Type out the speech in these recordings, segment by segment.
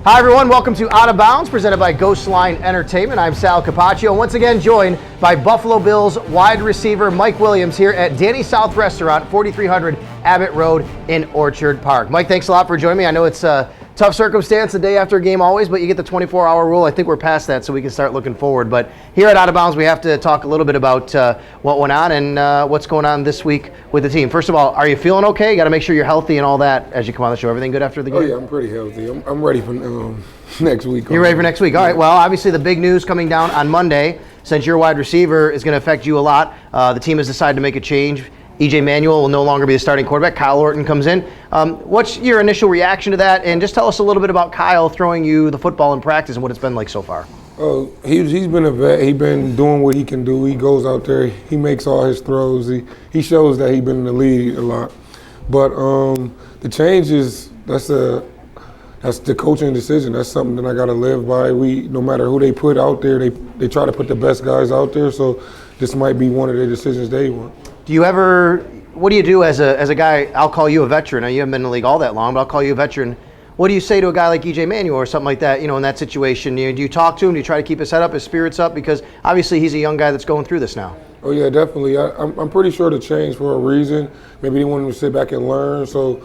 Hi everyone, welcome to Out of Bounds, presented by Ghostline Entertainment. I'm Sal Capaccio, once again joined by Buffalo Bills wide receiver Mike Williams here at Danny South Restaurant, 4300 Abbott Road in Orchard Park. Mike, thanks a lot for joining me. I know it's a tough circumstance the day after a game always, but you get the 24-hour rule. I think we're past that, so we can start looking forward. But here at Out of Bounds, we have to talk a little bit about what went on and what's going on this week with the team. First of all, are you feeling okay? You got to make sure you're healthy and all that as you come on the show. Everything good after the game? Oh, yeah, I'm pretty healthy. I'm ready for next week. You're ready for next week. All right, well, obviously the big news coming down on Monday, since your wide receiver is going to affect you a lot, the team has decided to make a change. E.J. Manuel will no longer be the starting quarterback. Kyle Orton comes in. What's your initial reaction to that? And just tell us a little bit about Kyle throwing you the football in practice and what it's been like so far. Oh, he's been a vet. He's been doing what he can do. He goes out there. He makes all his throws. He shows that he's been in the lead a lot. But the change is that's the coaching decision. That's something that I got to live by. No matter who they put out there, they try to put the best guys out there. So this might be one of the decisions they want. What do you do as a guy? I'll call you a veteran. Now, you haven't been in the league all that long, but I'll call you a veteran. What do you say to a guy like E.J. Manuel or something like that, in that situation? Do you talk to him? Do you try to keep his head up, his spirits up? Because obviously he's a young guy that's going through this now. Oh, yeah, definitely. I'm pretty sure the change for a reason. Maybe they want him to sit back and learn. So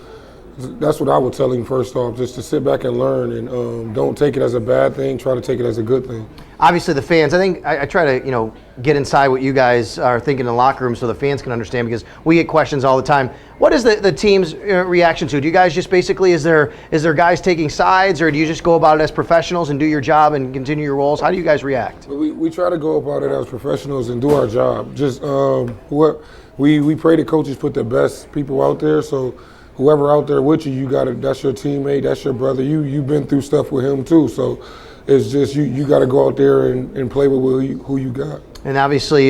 that's what I would tell him first off, just to sit back and learn and don't take it as a bad thing. Try to take it as a good thing. Obviously, the fans, I think I try to, get inside what you guys are thinking in the locker room so the fans can understand, because we get questions all the time. What is the team's reaction to it? Do you guys just basically, is there guys taking sides, or do you just go about it as professionals and do your job and continue your roles? How do you guys react? We try to go about it as professionals and do our job. Just we pray the coaches put the best people out there, so whoever out there with you, that's your teammate, that's your brother. You've been through stuff with him too, so it's just you got to go out there and play with who you got. And obviously,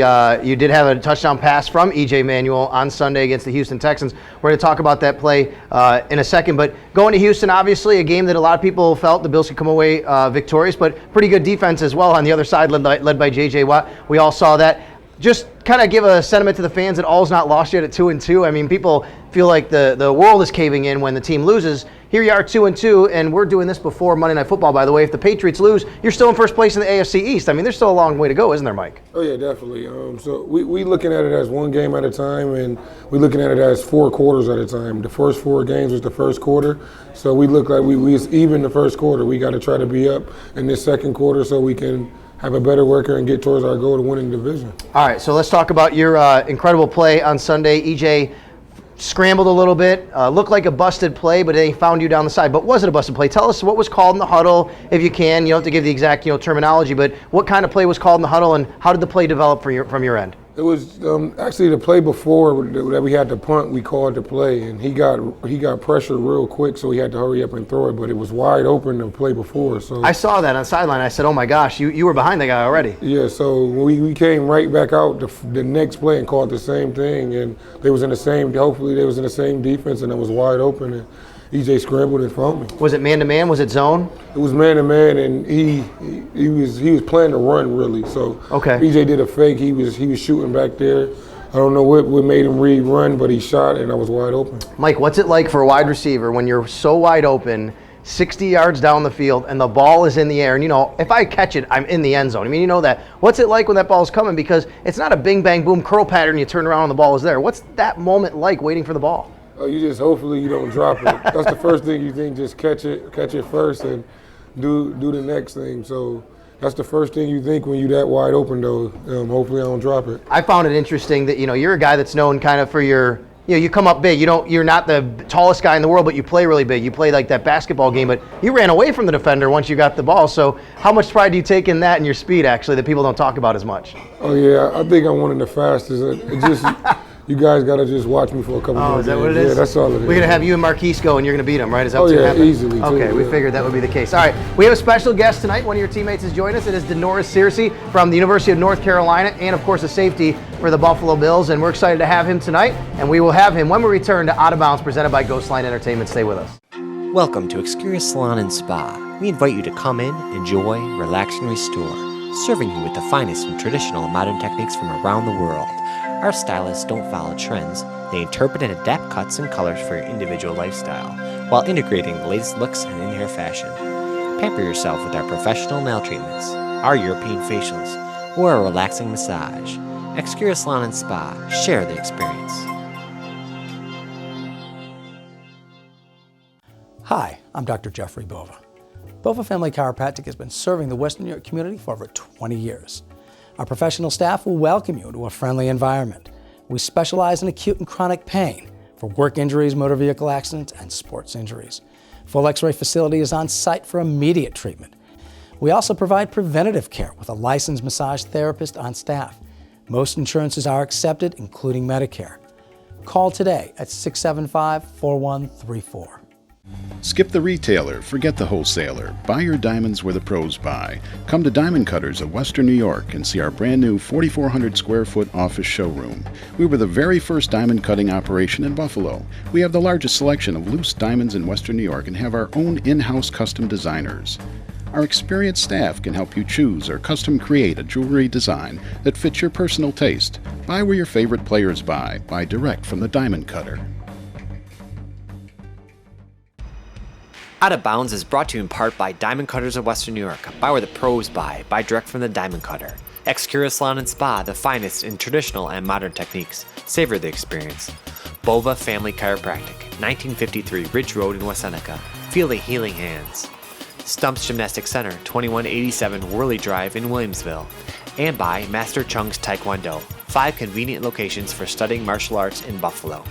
you did have a touchdown pass from E.J. Manuel on Sunday against the Houston Texans. We're going to talk about that play in a second. But going to Houston, obviously, a game that a lot of people felt the Bills could come away victorious, but pretty good defense as well on the other side, led by J.J. Watt. We all saw that. Just kind of give a sentiment to the fans that all's not lost yet at 2-2. I mean, people feel like the world is caving in when the team loses. Here you are 2-2, and we're doing this before Monday Night Football, by the way. If the Patriots lose, you're still in first place in the AFC East. I mean, there's still a long way to go, isn't there, Mike? Oh, yeah, definitely. So we looking at it as one game at a time, and we're looking at it as 4 quarters at a time. The first 4 games was the first quarter, so we look like we was even the first quarter. We got to try to be up in this second quarter so we can have a better record and get towards our goal to winning the division. All right, so let's talk about your incredible play on Sunday. EJ scrambled a little bit, looked like a busted play, but then he found you down the side. But was it a busted play? Tell us what was called in the huddle, if you can. You don't have to give the exact terminology, but what kind of play was called in the huddle, and how did the play develop from your end? It was actually the play before that we had to punt. We called the play, and he got pressure real quick, so he had to hurry up and throw it. But it was wide open the play before. So I saw that on the sideline. I said, "Oh my gosh, you were behind the guy already." Yeah. So we came right back out the next play and called the same thing, and they was in the same. Hopefully, they was in the same defense, and it was wide open. And EJ scrambled and found me. Was it man to man? Was it zone? It was man to man, and he was planning to run really. So okay. EJ did a fake. He was shooting back there. I don't know what made him run, but he shot, and I was wide open. Mike, what's it like for a wide receiver when you're so wide open, 60 yards down the field, and the ball is in the air? And if I catch it, I'm in the end zone. I mean, you know that. What's it like when that ball's coming? Because it's not a bing bang boom curl pattern. You turn around and the ball is there. What's that moment like waiting for the ball? Oh, you just hopefully you don't drop it. That's the first thing you think. Just catch it first, and do the next thing. So that's the first thing you think when you that wide open, though. Hopefully I don't drop it. I found it interesting that you're a guy that's known kind of for your you come up big. You're not the tallest guy in the world, but you play really big. You play like that basketball game, but you ran away from the defender once you got the ball. So how much pride do you take in that and your speed, actually, that people don't talk about as much? Oh yeah, I think I'm one of the fastest. It just. You guys got to just watch me for a couple more is that games. What it is? Yeah, that's all it is. We're going to have you and Marquise go, and you're going to beat him, right? Is that what's going to happen? Easily. Okay, too, we figured that would be the case. All right, we have a special guest tonight. One of your teammates has joined us. It is DaNorris Searcy from the University of North Carolina, and, of course, a safety for the Buffalo Bills. And we're excited to have him tonight, and we will have him when we return to Out of Bounds, presented by Ghostline Entertainment. Stay with us. Welcome to Exterior Salon and Spa. We invite you to come in, enjoy, relax, and restore, serving you with the finest in traditional and modern techniques from around the world. Our stylists don't follow trends. They interpret and adapt cuts and colors for your individual lifestyle, while integrating the latest looks and in-hair fashion. Pamper yourself with our professional nail treatments, our European facials, or a relaxing massage. Excura Salon and Spa. Share the experience. Hi, I'm Dr. Jeffrey Bova. Bova Family Chiropractic has been serving the Western New York community for over 20 years. Our professional staff will welcome you to a friendly environment. We specialize in acute and chronic pain for work injuries, motor vehicle accidents, and sports injuries. Full X-ray facility is on site for immediate treatment. We also provide preventative care with a licensed massage therapist on staff. Most insurances are accepted, including Medicare. Call today at 675-4134. Skip the retailer, forget the wholesaler. Buy your diamonds where the pros buy. Come to Diamond Cutters of Western New York and see our brand new 4,400 square foot office showroom. We were the very first diamond cutting operation in Buffalo. We have the largest selection of loose diamonds in Western New York and have our own in-house custom designers. Our experienced staff can help you choose or custom create a jewelry design that fits your personal taste. Buy where your favorite players buy. Buy direct from the Diamond Cutter. Out of Bounds is brought to you in part by Diamond Cutters of Western New York. Buy where the pros buy. Buy direct from the Diamond Cutter. Excura Salon and Spa, the finest in traditional and modern techniques. Savor the experience. Bova Family Chiropractic, 1953 Ridge Road in West Seneca. Feel the healing hands. Stumps Gymnastic Center, 2187 Worley Drive in Williamsville. And by Master Chung's Taekwondo, 5 convenient locations for studying martial arts in Buffalo.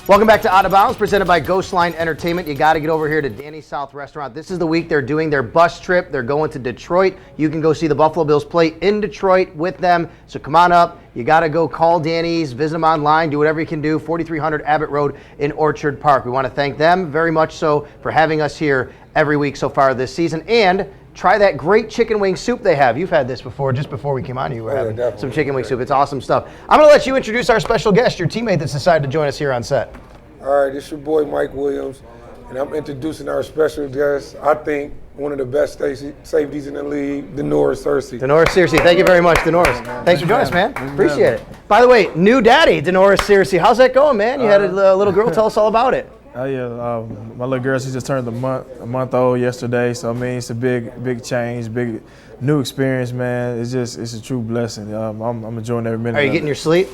Welcome back to Out of Bounds, presented by Ghostline Entertainment. You got to get over here to Danny's South Restaurant. This is the week they're doing their bus trip. They're going to Detroit. You can go see the Buffalo Bills play in Detroit with them. So come on up. You got to go call Danny's, visit them online, do whatever you can do. 4300 Abbott Road in Orchard Park. We want to thank them very much so for having us here every week so far this season. And try that great chicken wing soup they have. You've had this before, just before we came on. You were having some chicken wing soup. It's awesome stuff. I'm going to let you introduce our special guest, your teammate that's decided to join us here on set. All right, this is your boy Mike Williams, and I'm introducing our special guest. I think one of the best safeties in the league, DaNorris Searcy. DaNorris Searcy, thank you very much, DaNorris. Thanks for joining us, man. Appreciate it. By the way, new daddy, DaNorris Searcy. How's that going, man? You had a little girl. Tell us all about it. Oh yeah, my little girl, she just turned a month old yesterday. So I mean, it's a big change, big new experience, man. It's a true blessing. I'm enjoying every minute. Are you getting your sleep?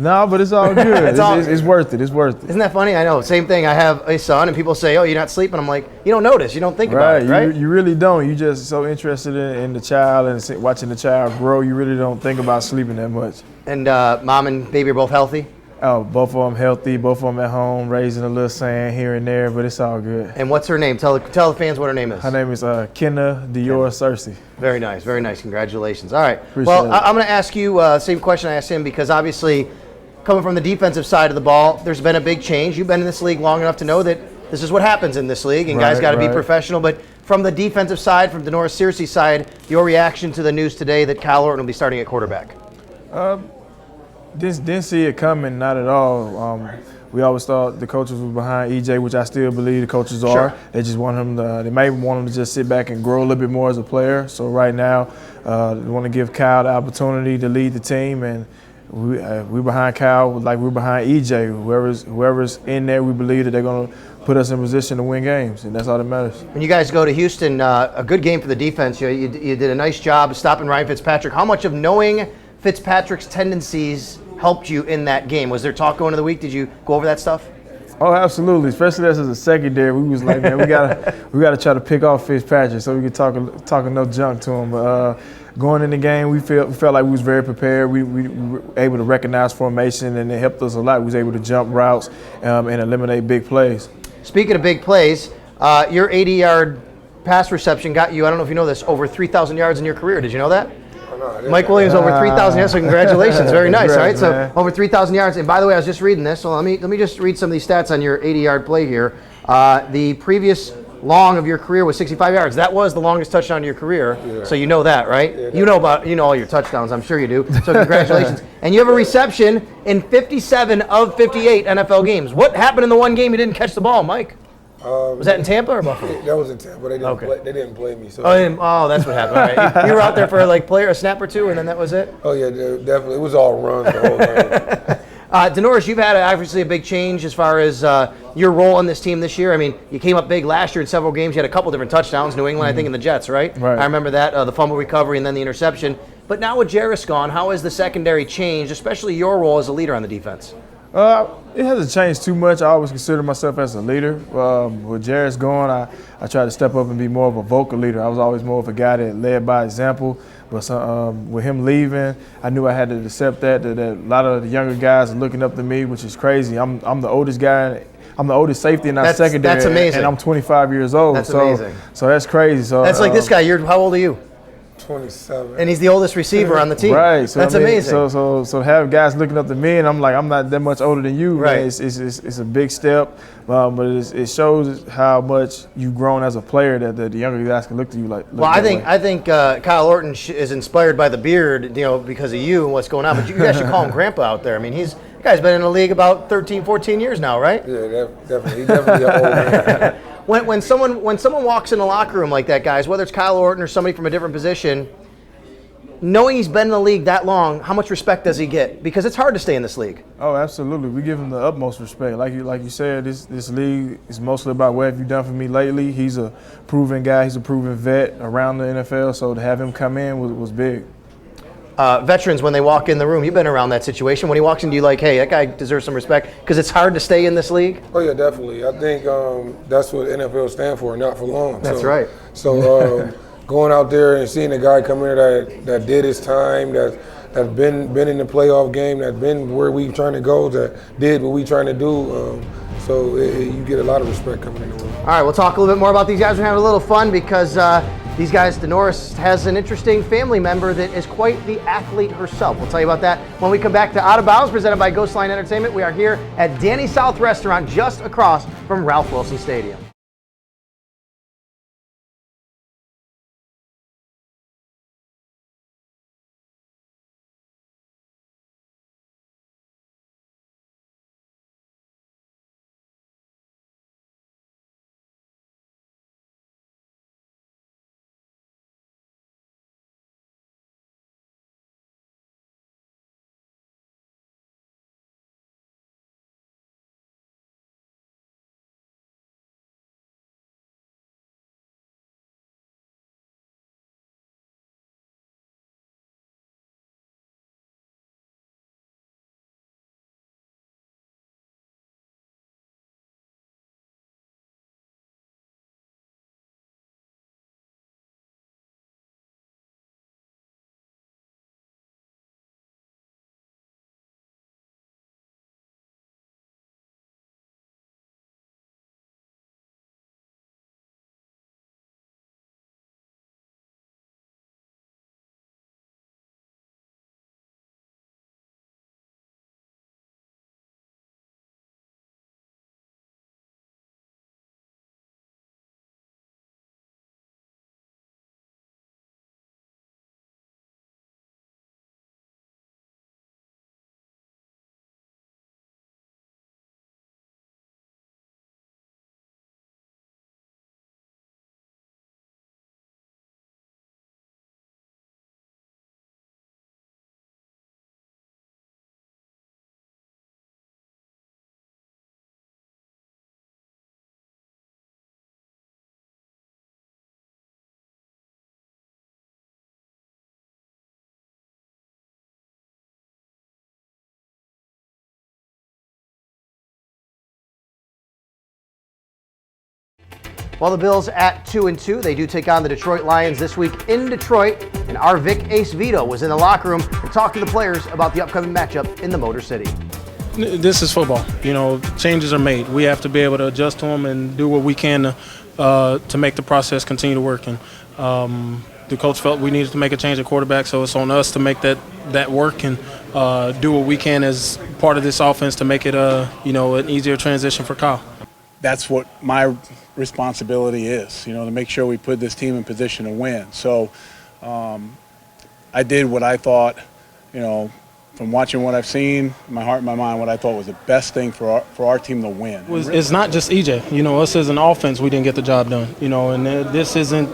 No, but it's all good. It's worth it. It's worth it. Isn't that funny? I know. Same thing. I have a son, and people say, "Oh, you're not sleeping." I'm like, you don't notice. You don't think about it, right? You really don't. You just so interested in the child and watching the child grow. You really don't think about sleeping that much. And mom and baby are both healthy? Oh, both of them healthy, both of them at home, raising a little sand here and there, but it's all good. And what's her name? Tell the fans what her name is. Her name is Kenna DaNorris Searcy. Very nice, very nice. Congratulations. All right. Appreciate Well, it. I'm going to ask you same question I asked him, because obviously coming from the defensive side of the ball, there's been a big change. You've been in this league long enough to know that this is what happens in this league, and guys got to be professional. But from the defensive side, from DaNorris Searcy's side, your reaction to the news today that Kyle Orton will be starting at quarterback? Didn't see it coming, not at all. We always thought the coaches were behind EJ, which I still believe the coaches are. Sure. They just want him they may want him to just sit back and grow a little bit more as a player. So right now, they want to give Kyle the opportunity to lead the team, and we behind Kyle like we're behind EJ. Whoever's in there, we believe that they're going to put us in position to win games, and that's all that matters. When you guys go to Houston, a good game for the defense. You did a nice job stopping Ryan Fitzpatrick. How much of knowing Fitzpatrick's tendencies helped you in that game? Was there talk going into the week? Did you go over that stuff? Oh, absolutely. Especially as a secondary, we was like, man, we gotta try to pick off Fitzpatrick so we could talk enough junk to him. But going in the game, we felt like we was very prepared. We were able to recognize formation, and it helped us a lot. We was able to jump routes and eliminate big plays. Speaking of big plays, your 80-yard pass reception got you, I don't know if you know this, over 3,000 yards in your career. Did you know that? Mike Williams over 3,000 yards, so congratulations. Very nice, all right? So over 3,000 yards. And by the way, I was just reading this, so let me just read some of these stats on your 80-yard play here. The previous long of your career was 65 yards. That was the longest touchdown of your career, so you know that, right? Yeah, you know all your touchdowns, I'm sure you do. So congratulations. And you have a reception in 57 of 58 NFL games. What happened in the one game you didn't catch the ball, Mike? Was that in Tampa or Buffalo? That was in Tampa. They didn't play me. So. That's what happened. All right. You were out there for a snap or two, and then that was it? Oh, yeah, definitely. It was all runs the whole game. DaNorris, you've had obviously a big change as far as your role on this team this year. I mean, you came up big last year in several games. You had a couple different touchdowns, New England, I think, and the Jets, right? Right. I remember that, the fumble recovery and then the interception. But now with Jarris gone, how has the secondary changed, especially your role as a leader on the defense? It hasn't changed too much. I always consider myself as a leader. With Jarris gone, I try to step up and be more of a vocal leader. I was always more of a guy that led by example. But with him leaving, I knew I had to accept that a lot of the younger guys are looking up to me, which is crazy. I'm the oldest guy. I'm the oldest safety in our secondary. That's amazing. And I'm 25 years old. That's amazing. So that's crazy. So that's like this guy. How old are you? 27. And he's the oldest receiver on the team. Right. So that's amazing. So have guys looking up to me, and I'm like, I'm not that much older than you. Right. Man. It's a big step, but it shows how much you've grown as a player that the younger guys can look to you like. Well, I think Kyle Orton is inspired by the beard, because of you and what's going on. But you guys should call him Grandpa out there. I mean, the guy's been in the league about 13, 14 years now, right? Yeah, definitely. He's definitely an old man. When someone walks in the locker room like that, guys, whether it's Kyle Orton or somebody from a different position, knowing he's been in the league that long, how much respect does he get? Because it's hard to stay in this league. Oh, absolutely. We give him the utmost respect. Like you said, this league is mostly about what have you done for me lately. He's a proven guy. He's a proven vet around the NFL. So to have him come in was big. Veterans, when they walk in the room, you've been around that situation. When he walks in, do you like, hey, that guy deserves some respect? Because it's hard to stay in this league. Oh, yeah, definitely. I think that's what NFL stands for, not for long. That's right. So going out there and seeing a guy come in that did his time, that's been in the playoff game, that's been where we trying to go, that did what we trying to do. You get a lot of respect coming in the room. All right, we'll talk a little bit more about these guys. We're having a little fun because these guys, DaNorris has an interesting family member that is quite the athlete herself. We'll tell you about that when we come back to Out of Bounds, presented by Ghostline Entertainment. We are here at Danny South Restaurant, just across from Ralph Wilson Stadium. While the Bills at 2-2, they do take on the Detroit Lions this week in Detroit, and our Vic Ace Vito was in the locker room to talk to the players about the upcoming matchup in the Motor City. This is football. Changes are made. We have to be able to adjust to them and do what we can to make the process continue to work. And the coach felt we needed to make a change at quarterback, so it's on us to make that work and do what we can as part of this offense to make it an easier transition for Kyle. That's what my responsibility is, to make sure we put this team in position to win. So I did what I thought, from watching what I've seen, my heart and my mind, what I thought was the best thing for our team to win. It's not just EJ. Us as an offense, we didn't get the job done. And this isn't,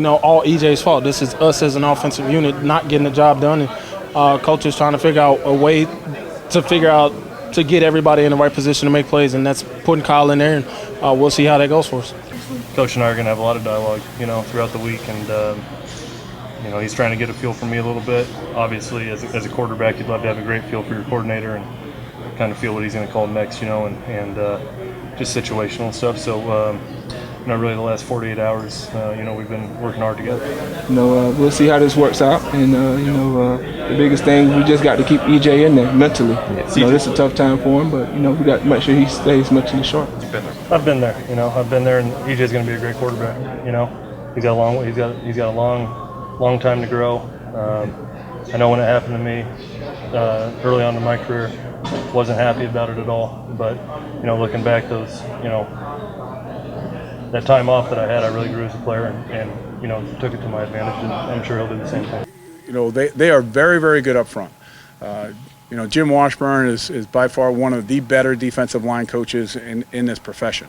all EJ's fault. This is us as an offensive unit not getting the job done. And coach is trying to figure out a way to figure out to get everybody in the right position to make plays, and that's putting Kyle in there, and we'll see how that goes for us. Coach and I are going to have a lot of dialogue, throughout the week, and he's trying to get a feel for me a little bit. Obviously, as a quarterback, you'd love to have a great feel for your coordinator and kind of feel what he's going to call next, and just situational stuff. So, really the last 48 hours, we've been working hard together. We'll see how this works out, and the biggest thing, we just got to keep EJ in there mentally. This is a tough time for him, but we got to make sure he stays mentally sharp. I've been there, and EJ's going to be a great quarterback. He's got a long time to grow. I know when it happened to me early on in my career, wasn't happy about it at all. But looking back, those that time off that I had, I really grew as a player and took it to my advantage, and I'm sure he'll do the same thing. They are very, very good up front. Jim Washburn is by far one of the better defensive line coaches in this profession.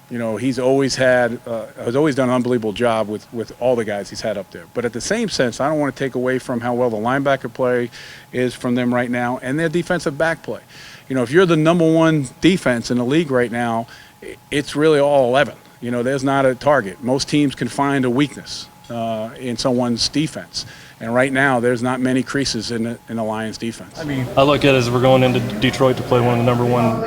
He's always has always done an unbelievable job with all the guys he's had up there. But at the same sense, I don't want to take away from how well the linebacker play is from them right now and their defensive back play. If you're the number one defense in the league right now, it's really all 11. There's not a target. Most teams can find a weakness in someone's defense. And right now, there's not many creases in the Lions' defense. I look at it as we're going into Detroit to play one of the number one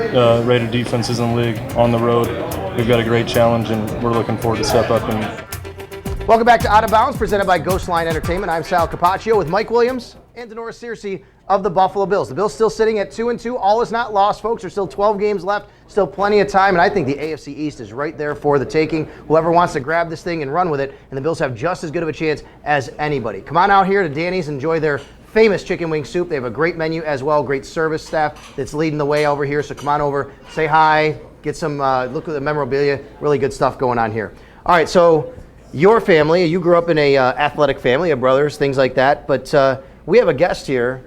rated defenses in the league on the road. We've got a great challenge, and we're looking forward to step up. And Welcome back to Out of Bounds, presented by Ghostline Entertainment. I'm Sal Capaccio with Mike Williams and DaNorris Searcy of the Buffalo Bills. The Bills still sitting at 2-2. All is not lost, folks. There's still 12 games left, still plenty of time, and I think the AFC East is right there for the taking. Whoever wants to grab this thing and run with it, and the Bills have just as good of a chance as anybody. Come on out here to Danny's, enjoy their famous chicken wing soup. They have a great menu as well, great service staff that's leading the way over here, so come on over, say hi, get some, look at the memorabilia, really good stuff going on here. All right, so your family, you grew up in a athletic family of brothers, things like that, but we have a guest here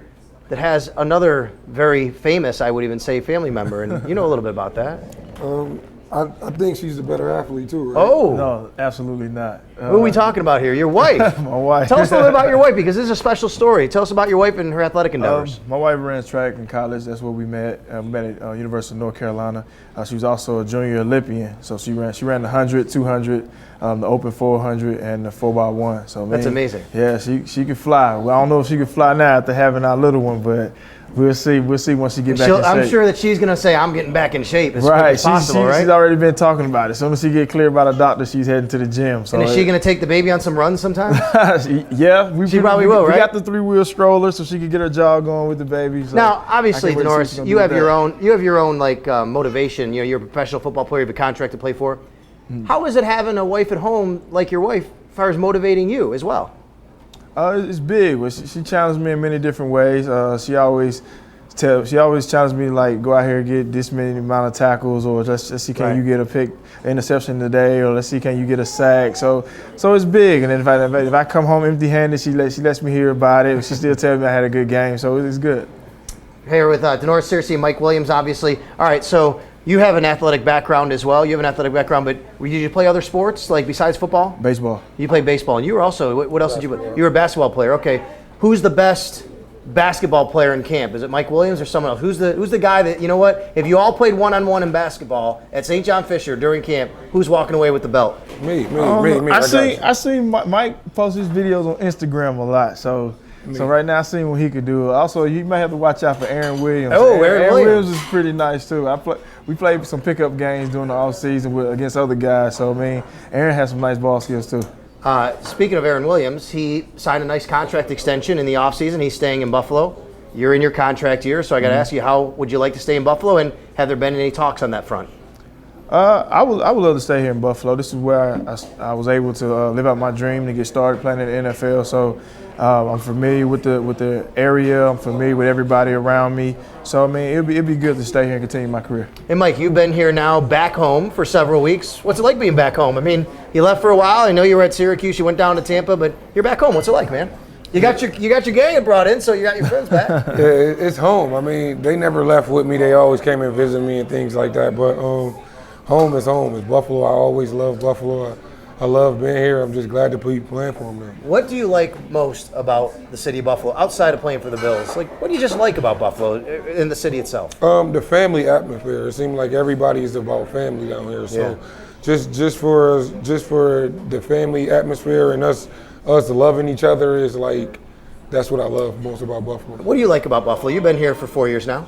that has another very famous, I would even say, family member, and you know a little bit about that. I think she's a better athlete too, right? Oh! No, absolutely not. Who are we talking about here? Your wife. My wife. Tell us a little bit about your wife, because this is a special story. Tell us about your wife and her athletic endeavors. My wife ran track in college. That's where we met. We met at University of North Carolina. She was also a junior Olympian. So she ran the 100, 200, the open 400, and the 4x1. So that's amazing. Yeah, she could fly. Well, I don't know if she could fly now after having our little one, but we'll see. We'll see once she gets back in shape. I'm sure that she's going to say, I'm getting back in shape as quick as possible, right? She's already been talking about it. As soon as she get cleared by the doctor, she's heading to the gym. So and is she going to take the baby on some runs sometime? Yeah. She probably will, right? We got the 3-wheel stroller so she can get her jog going with the baby. So now, obviously, DaNorris, you have your own like motivation. You're a professional football player, you have a contract to play for. How is it having a wife at home like your wife as far as motivating you as well? It's big. Well, she challenged me in many different ways. She always challenged me, like, go out here and get this many amount of tackles, or let's see, can you get a pick interception today, or let's see, can you get a sack? So it's big. And then if I come home empty-handed, she lets me hear about it. She still tells me I had a good game, so it's good. Here with DaNorris Searcy and Mike Williams, obviously. All right, so you have an athletic background as well. You have an athletic background, but did you play other sports, like besides football? Baseball. You played baseball, and you were also, what else did you play? You were a basketball player, okay. Who's the best basketball player in camp? Is it Mike Williams or someone else? Who's the guy that, you know what, if you all played one-on-one in basketball at St. John Fisher during camp, who's walking away with the belt? Me. I seen Mike post his videos on Instagram a lot, so right now I seen what he could do. Also, you might have to watch out for Aaron Williams. Oh, Aaron Williams is pretty nice too. We played some pickup games during the off season against other guys, so Aaron has some nice ball skills too. Speaking of Aaron Williams, he signed a nice contract extension in the offseason. He's staying in Buffalo. You're in your contract year, so I got to ask you, how would you like to stay in Buffalo, and have there been any talks on that front? I would love to stay here in Buffalo. This is where I was able to live out my dream to get started playing in the NFL. So I'm familiar with the area. I'm familiar with everybody around me. So it'd be good to stay here and continue my career. And Mike, you've been here now back home for several weeks. What's it like being back home? You left for a while. I know you were at Syracuse. You went down to Tampa, but you're back home. What's it like, man? You got your gang brought in, so you got your friends back. Yeah, it's home. They never left with me. They always came and visited me and things like that. But home is home. It's Buffalo. I always loved Buffalo. I love being here. I'm just glad to be playing for them now. What do you like most about the city of Buffalo, outside of playing for the Bills? Like, what do you just like about Buffalo in the city itself? The family atmosphere. It seems like everybody is about family down here. So, just for the family atmosphere and us loving each other is like, that's what I love most about Buffalo. What do you like about Buffalo? You've been here for 4 years now.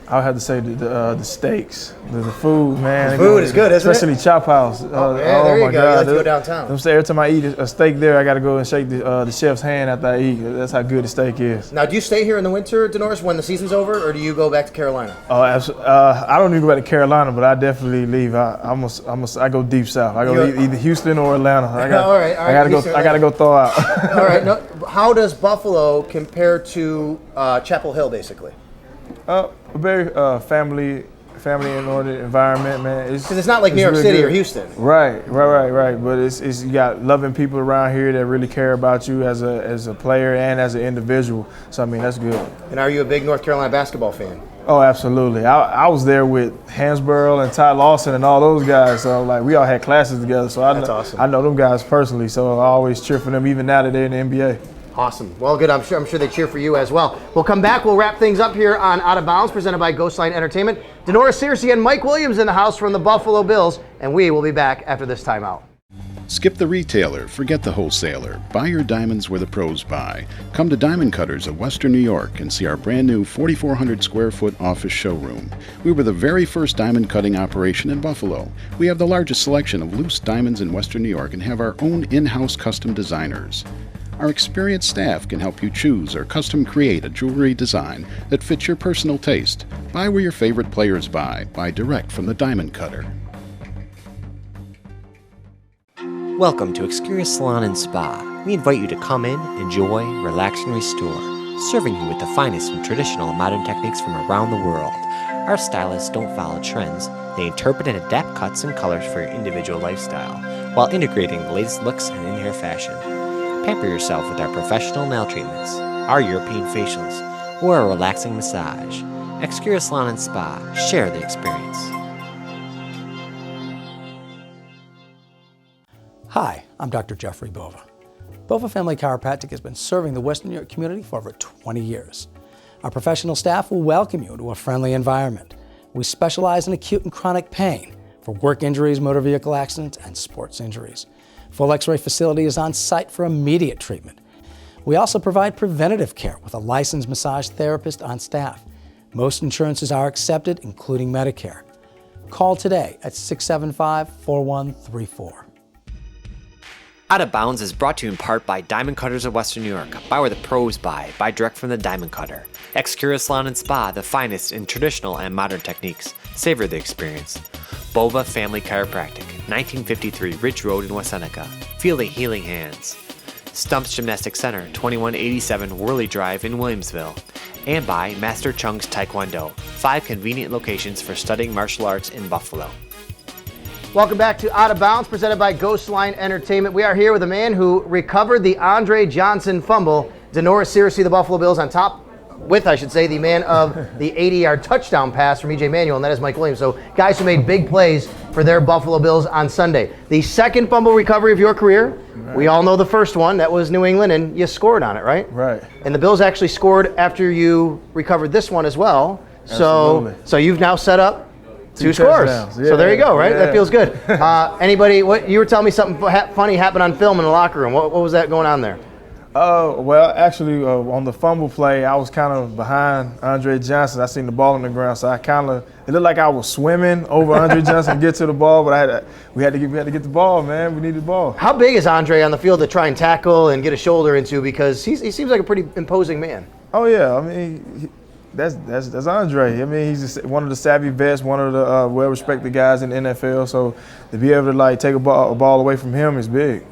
I would have to say the steaks, the food, man. The food is good, isn't it? Especially Chop House. There you go. You like to go downtown. Every time I eat a steak there, I got to go and shake the chef's hand after I eat. That's how good the steak is. Now, do you stay here in the winter, DaNorris, when the season's over, or do you go back to Carolina? I don't even go back to Carolina, but I definitely leave. I go deep south. I go either Houston or Atlanta. I got to go thaw out. All right. No, how does Buffalo compare to Chapel Hill, basically? A very family-oriented environment, man. Because it's not like New York City or Houston. Right. But it's you got loving people around here that really care about you as a player and as an individual. So I mean, that's good. And are you a big North Carolina basketball fan? Oh, absolutely. I was there with Hansborough and Ty Lawson and all those guys. So like we all had classes together. So awesome. I know them guys personally. So I always cheer for them, even now that they're in the NBA. Awesome. Well, good. I'm sure they cheer for you as well. We'll come back. We'll wrap things up here on Out of Bounds, presented by Ghostline Entertainment. DaNorris, Searcy, and Mike Williams in the house from the Buffalo Bills, and we will be back after this timeout. Skip the retailer, forget the wholesaler. Buy your diamonds where the pros buy. Come to Diamond Cutters of Western New York and see our brand new 4,400 square foot office showroom. We were the very first diamond cutting operation in Buffalo. We have the largest selection of loose diamonds in Western New York and have our own in-house custom designers. Our experienced staff can help you choose or custom create a jewelry design that fits your personal taste. Buy where your favorite players buy. Buy direct from the Diamond Cutter. Welcome to Exterior Salon and Spa. We invite you to come in, enjoy, relax, and restore, serving you with the finest in traditional and modern techniques from around the world. Our stylists don't follow trends. They interpret and adapt cuts and colors for your individual lifestyle, while integrating the latest looks and in-hair fashion. Pamper yourself with our professional nail treatments, our European facials, or a relaxing massage. Exterior Salon and Spa. Share the experience. Hi, I'm Dr. Jeffrey Bova. Bova Family Chiropractic has been serving the Western New York community for over 20 years. Our professional staff will welcome you to a friendly environment. We specialize in acute and chronic pain for work injuries, motor vehicle accidents, and sports injuries. Full X-ray facility is on site for immediate treatment. We also provide preventative care with a licensed massage therapist on staff. Most insurances are accepted, including Medicare. Call today at 675-4134. Out of Bounds is brought to you in part by Diamond Cutters of Western New York. Buy where the pros buy. Buy direct from the Diamond Cutter. Exterior Salon and Spa, the finest in traditional and modern techniques. Savor the experience. Bova Family Chiropractic, 1953 Ridge Road in West Seneca. Feel the healing hands. Stumps Gymnastic Center, 2187 Worley Drive in Williamsville. And by Master Chung's Taekwondo, 5 convenient locations for studying martial arts in Buffalo. Welcome back to Out of Bounds, presented by Ghostline Entertainment. We are here with a man who recovered the Andre Johnson fumble. DaNorris, Searcy, the Buffalo Bills on top with, I should say, the man of the 80-yard touchdown pass from EJ Manuel, and that is Mike Williams. So guys who made big plays for their Buffalo Bills on Sunday. The second fumble recovery of your career. Right. We all know the first one. That was New England, and you scored on it, right? Right. And the Bills actually scored after you recovered this one as well. Absolutely. So you've now set up 2 scores. Yeah, so there you go, right? Yeah. That feels good. What you were telling me something funny happened on film in the locker room. What was that going on there? Well, actually, on the fumble play, I was kind of behind Andre Johnson. I seen the ball on the ground, so it looked like I was swimming over Andre Johnson to get to the ball, but we had to get the ball, man. We needed the ball. How big is Andre on the field to try and tackle and get a shoulder into? Because he seems like a pretty imposing man. Oh yeah, I mean. That's Andre. I mean, he's just one of the savvy vets, one of the well-respected guys in the NFL. So to be able to take a ball away from him is big.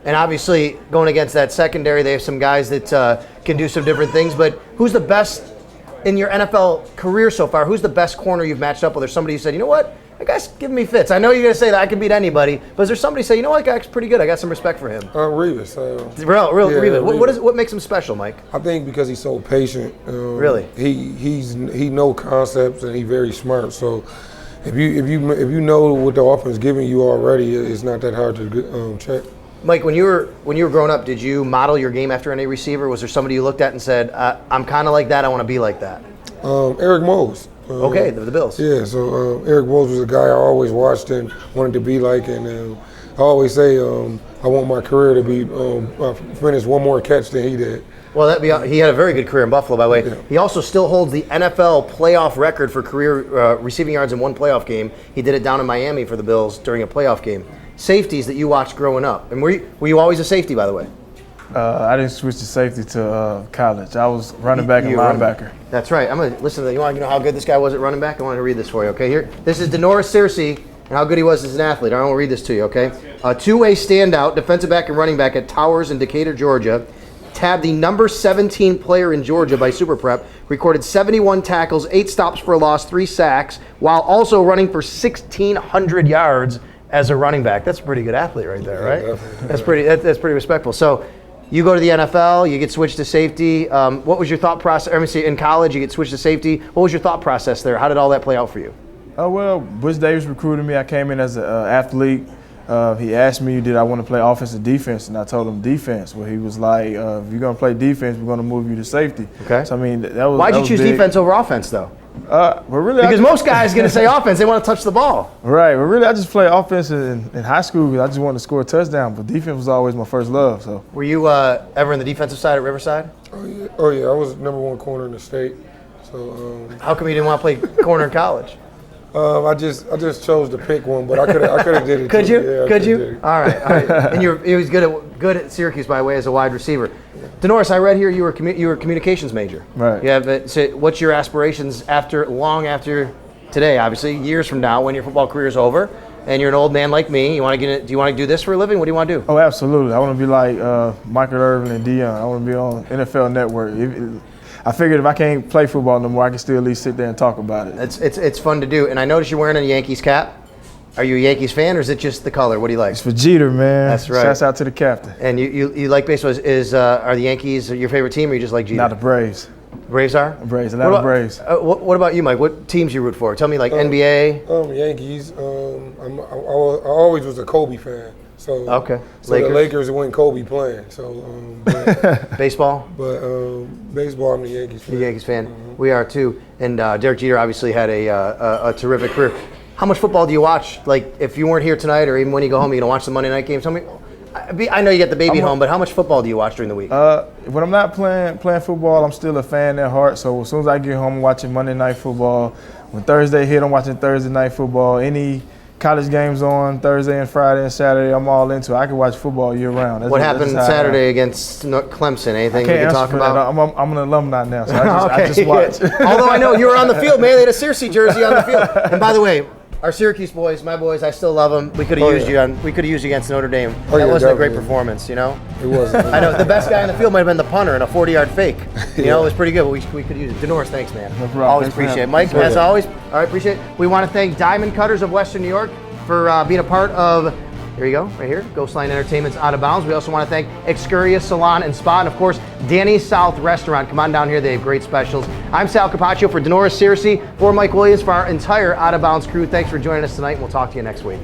And obviously, going against that secondary, they have some guys that can do some different things. But who's the best in your NFL career so far? Who's the best corner you've matched up with? Or somebody who said, you know what, that guy's giving me fits. I know you're going to say that I can beat anybody, but is there somebody say, you know what, that guy's pretty good. I got some respect for him. Revis. Revis. What makes him special, Mike? I think because he's so patient. Really? He know concepts and he's very smart. So If you know what the offense is giving you already, it's not that hard to check. Mike, when you were growing up, did you model your game after any receiver? Was there somebody you looked at and said, I'm kind of like that, I want to be like that? Eric Mose. Okay, the Bills. Yeah, so Eric Mose was a guy I always watched and wanted to be like, and I always say I want my career to be finish one more catch than he did. Well, he had a very good career in Buffalo, by the way. Yeah. He also still holds the NFL playoff record for career receiving yards in one playoff game. He did it down in Miami for the Bills during a playoff game. Safeties that you watched growing up, and were you always a safety, by the way? I didn't switch to safety to college. I was running back and linebacker. That's right. I'm gonna listen to that. You want to know how good this guy was at running back? I want to read this for you. Okay, here. This is DaNorris Searcy and how good he was as an athlete. I want to read this to you. Okay, a two-way standout, defensive back and running back at Towers in Decatur, Georgia. Tabbed the number 17 player in Georgia by Super Prep. Recorded 71 tackles, 8 stops for a loss, 3 sacks, while also running for 1,600 yards as a running back. That's a pretty good athlete right there, right? That's pretty respectful. So you go to the NFL, you get switched to safety. What was your thought process? I mean, in college, you get switched to safety. What was your thought process there? How did all that play out for you? Well, Butch Davis recruited me. I came in as an athlete. He asked me, did I want to play offense or defense, and I told him defense. Well, he was like, if you're going to play defense, we're going to move you to safety. Okay. So, I mean, that was Why'd you choose defense over offense, though? Well, really, because most guys are going to say offense. They want to touch the ball. Right. Well, really, I just played offense in high school because I just wanted to score a touchdown. But defense was always my first love. So. Were you ever in the defensive side at Riverside? Oh yeah. I was #1 corner in the state. So. How come you didn't want to play corner in college? I just chose to pick one, but I could have did it. Could too. you? Yeah, Could you? All right. And he was good at Syracuse, by the way, as a wide receiver. DaNorris, I read here you were a communications major. Right. You have. So what's your aspirations long after today? Obviously, years from now, when your football career is over, and you're an old man like me, do you want to do this for a living? What do you want to do? Oh, absolutely. I want to be like Michael Irvin and Deion. I want to be on NFL Network. I figured if I can't play football no more, I can still at least sit there and talk about it. It's fun to do. And I noticed you're wearing a Yankees cap. Are you a Yankees fan, or is it just the color? What do you like? It's for Jeter, man. That's right. Shouts out to the captain. And you like baseball. Are the Yankees your favorite team, or you just like Jeter? Not the Braves. Braves are? Braves, Atlanta Braves. What about you, Mike? What teams you root for? Tell me, like NBA? Yankees. I always was a Kobe fan. So okay. So Lakers. The Lakers when Kobe playing. So baseball. But baseball, I'm the Yankees fan. The Yankees fan. We are too. And Derek Jeter obviously had a terrific career. How much football do you watch? Like, if you weren't here tonight, or even when you go home, you gonna watch the Monday night games? Tell me. I know you get the baby at home, but how much football do you watch during the week? When I'm not playing football, I'm still a fan at heart. So as soon as I get home, I'm watching Monday Night Football. When Thursday hit, I'm watching Thursday Night Football. Any college games on Thursday and Friday and Saturday, I'm all into it. I can watch football year round. What happened Saturday against Clemson? Anything we can talk about? I'm an alumni now, so I just watch. Although I know you were on the field, man. They had a Searcy jersey on the field. And by the way, our Syracuse boys, my boys, I still love them. We could have used you. We could have used you against Notre Dame. That wasn't a great performance, you know. It wasn't. I know the best guy in the field might have been the punter in a 40-yard fake. You know, it was pretty good. But we could use it. DaNorris, thanks, man. No problem. Always appreciate it. Mike, as always, all right, appreciate it. We want to thank Diamond Cutters of Western New York for being a part of. There you go, right here, Ghostline Entertainment's Out of Bounds. We also want to thank Excurria Salon and Spa, and of course, Danny's South Restaurant. Come on down here, they have great specials. I'm Sal Capaccio for DaNorris Searcy, for Mike Williams, for our entire Out of Bounds crew. Thanks for joining us tonight, and we'll talk to you next week.